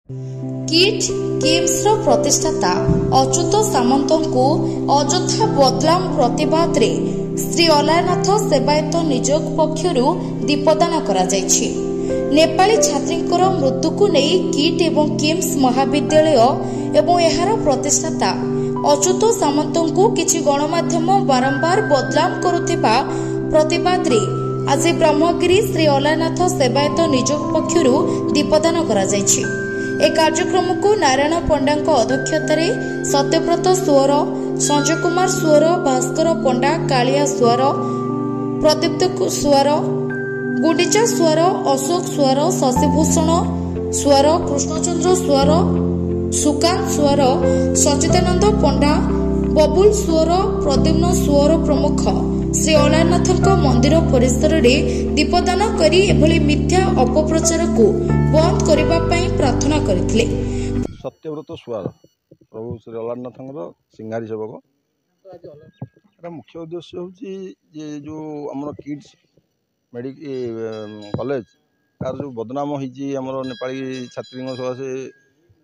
Kit किम्सर प्रतिष्ठाता Achyut सामंत को अयोध्या बदलाम प्रतिवाद रे श्री अलारनाथ सेवायत निजोग पक्षर दीपदान करा जायछि। नेपाली छात्रींकर मृत्यु को नहीं किट एवं किम्स महाविद्यालय एवं एहार प्रतिष्ठाता अच्युत सामंत को किछि गणमाध्यम बारंबार बदलाम करुथिबा प्रतिवाद रे आज ब्रह्मगिरी श्री अलारनाथ सेवायत निजोग पक्षर दीपदान करा जायछि। ए कार्यक्रम को नारायण पंडा अध्यक्षतार सत्यव्रत सुअर, संजय कुमार सुअर, भास्कर पंडा, कालिया सुअर, प्रदीप्त सुअर, गुंडीचा सुअर, अशोक सुअर, शशिभूषण सुअर, कृष्णचंद्र सुअर, सुकांत सुअर, सचिदानंद पंडा, बबुल सुअर, प्रद्युम्न सुअर प्रमुख श्री अलारनाथ मंदिर परिसर में दीपदान करी एभली मिथ्या अपप्रचार को बंद करने प्रार्थना करथिले। सत्यव्रत सुआर प्रभु श्री अलारनाथ सिंगारी सेवक मुख्य उद्देश्य हूँ जो आम किड्स कॉलेज तार जो बदनाम होमर नेपाली छात्री सकाशे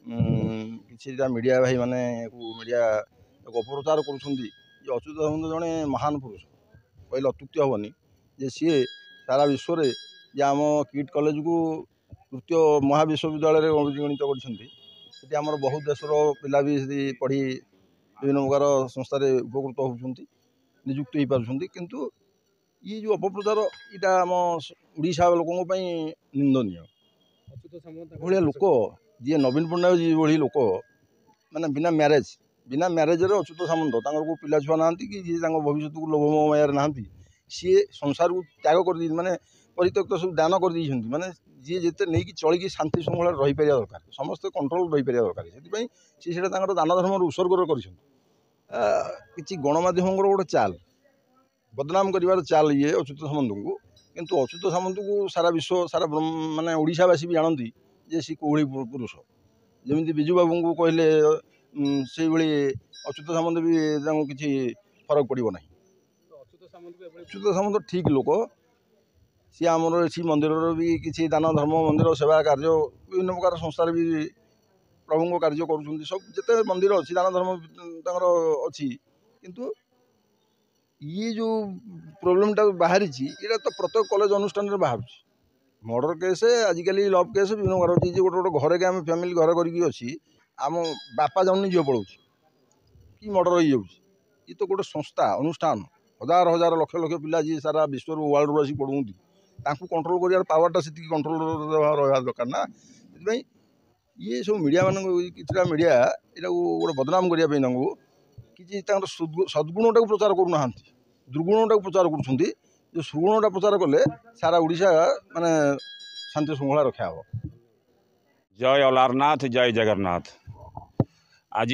कि मीडिया भाई माने मीडिया अपप्रचार करुँच। अच्युत सामंत जड़े महान पुरुष कहले अत्युक्ति हेनी जे सी सारा विश्व में जे आम किट कॉलेज को तृतीय महाविश्वविद्यालय गणित करती आमर बहुत देशर पिला भी पढ़ी विभिन्न प्रकार संस्थार उपकृत होती निजुक्त हो पार्टी किंतु ये जो अपप्रचार यहाँ आम ओडिशा लोकों निंदनीय। भाया लोक जी नवीन पट्टनायक जी भाई लोक माने बिना म्यारेज अच्युत सामंत को पिला छुआ ना कि जी भविष्य को लोभमोह मायार ना सी संसार को त्याग कर माने परित्यक्त सब दान कर माने जी जिते नहीं कि चलिकी शांति श्रृंखला रही पारिया दरकार समस्त कंट्रोल रही पारिया दरकार से दान धर्म उत्सर्ग कर गणमाध्यम गोटे चाल बदनाम कर चाल ये अच्युत सामंत को किंतु अच्युत सामंत को सारा विश्व सारा माने ओडिशावासी भी जानती जे सी कोहली पुरुष जमी बिजू बाबू को कहले से भाई अच्युत सामंत भी किसी फरक पड़ो ना। अच्युत सामंत ठीक लोक सी आमर इसी मंदिर भी किसी दान धर्म मंदिर सेवा कार्य विभिन्न प्रकार संस्थार भी प्रभु कार्य कर सब जिते मंदिर अच्छी दान धर्म अच्छी किंतु ये जो प्रोब्लेमटा बाहरी ये तो प्रत्येक कॉलेज अनुष्ठान में बाहर मर्डर केस आजिकल लव केस विभिन्न प्रकार अच्छी गोटे गोटे घरे आम फैमिली घर करके आम बापा जाऊनी झील पढ़ाऊँ कि मर्डर हो ये तो गोटे संस्था अनुष्ठान हजार हजार लक्ष लक्ष पिला जी सारा विश्व वर्ल्ड रू आसिक पढ़ुंती कंट्रोल कर पावरटा से कंट्रोल रहा दरकार ना। ये सब मीडिया मान किसी मीडिया यहाँ गोटे बदनाम करने कि सद्गुणटा को प्रचार करूना दुर्गुणटा को प्रचार कर सुगुणटा प्रचार कले सारा ओडिशा माने शांति श्रृंखला रखा हो। जय अलारनाथ जय जगन्नाथ। आज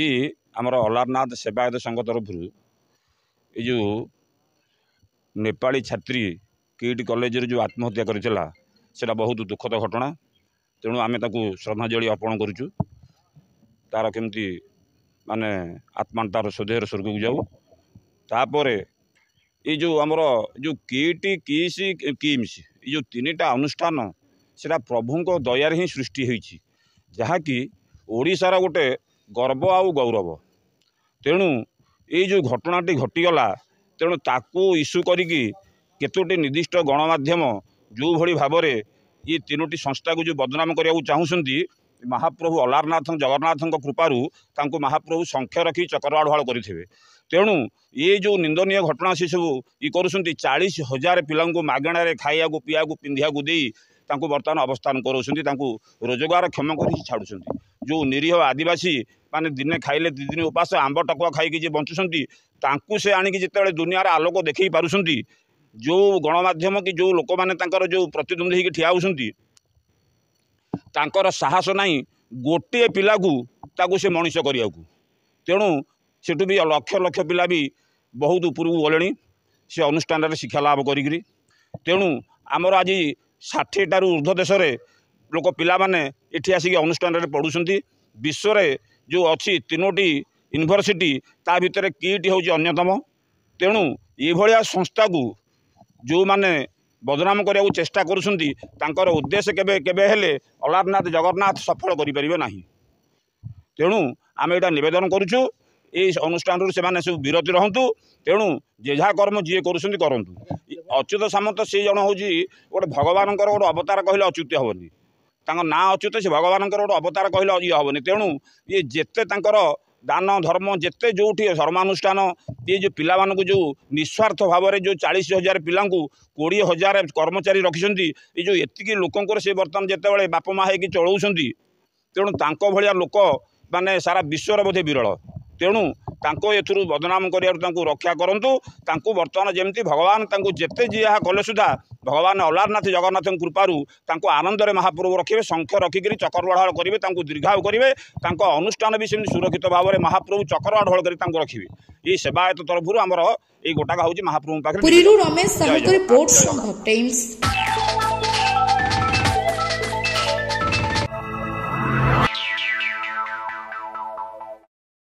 आमर अलारनाथ सेवायत संघ तरफ ये जो नेपाली छात्री किट कॉलेज जो आत्महत्या करा बहुत दुखद घटना तेणु आम श्रद्धांजलि अर्पण करुचु तार केमती माने आत्मा तार स्वदेह स्वर्ग को जाऊ तापर ये जो आमर जो किट किसी किम्स ये जो तीनटा अनुष्ठान सेटा प्रभुंक दयार ही सृष्टि होती जहाँकि ओडिशार गोटे गर्व आउ गौरव तेणु ये जो घटनाटी घटीगला तेणु ताकू इश्यू करिकी केतोटी निर्दिष्ट गणमाध्यम जो भली भाव में ये तीनोटी संस्था को जो बदनाम करने चाहूँगी महाप्रभु अलारनाथ जगन्नाथ कृपारू तांको महाप्रभु संख्या रखी चक्रवाढ़ करेंगे तेणु ये जो निंदनीय घटना से सब ये कर 40,000 पिला मागणार खाया पीया पिंधा दे बर्तमान अवस्थान करों रोजगार क्षम कर छाड़ुं जो निरीह आदिवासी माने दिने खाइले 2 दिन उपास आंब टकुआ खाई जी बंचुंट से आणिकी जिते दुनिया आलोक देखी पारुंट जो गणमाध्यम कि जो लोक मैंने जो प्रतिद्वंदी होकर ठिया होती साहस नहीं गोटे पिला को से मनीष करने को तेणु सेठू भी लक्ष लक्ष पिला भी बहुत उपरକୁ गले से अनुष्ठान शिक्षा लाभ करी तेणु आमर आज 60टारू ऊर्ध्व देश लोक पिला माने एठी आसिक अनुष्ठान पढ़ुंट विश्व जो अच्छी 3टी यूनिवर्सिटी ता भितर किट हूँ अन्यतम तेणु ये संस्था को जो माने बदनाम करने को चेष्टा कर उद्देश्य केबे केबे हेले अलारनाथ जगन्नाथ सफल करें ना। तेणु आम यहाँ नवेदन करुचु ये अनुष्ठान से सब विरति रहतु। तेणु जेझा कर्म जी करूँ अच्युत सामंत से जन हूँ गोटे भगवान गोटे अवतार कहले अच्युत हेनी ना अच्युत से भगवान गोटे अवतार कहले ये हेनी। तेणु ये जिते दान धर्म जिते जो धर्मानुष्ठान ये जो पिला जो निस्वार्थ भाव में जो 40,000 पिला 20,000 कर्मचारी रखिंट ये जो एतिकी लोकंर से बर्तमान जिते बाप माँ होगी चलाऊँ। तेणु तांको भलिया लोक माने सारा विश्वर बोधे विरल। तेणु तांको एथुरु बदनाम करिया रक्षा करंतु। तांको वर्तमान जेमती भगवान तांको जेते जी कले सुधा भगवान अलारनाथ जगन्नाथ कृपारू तांको आनंद रे महाप्रभु रखिबे शंख रखिक चक्रवाढ़ करेंगे तांको दीर्घायु करेंगे तांको अनुष्ठान भी सेमती सुरक्षित भाव में महाप्रभु चक्रवाढ़ कर तांको रखिबे। ये सेवायत तरफ आमर ये गोटाक हूँ महाप्रभु पाखे। पुरीरू रमेश साहू रिपोर्ट संभव टाइम्स।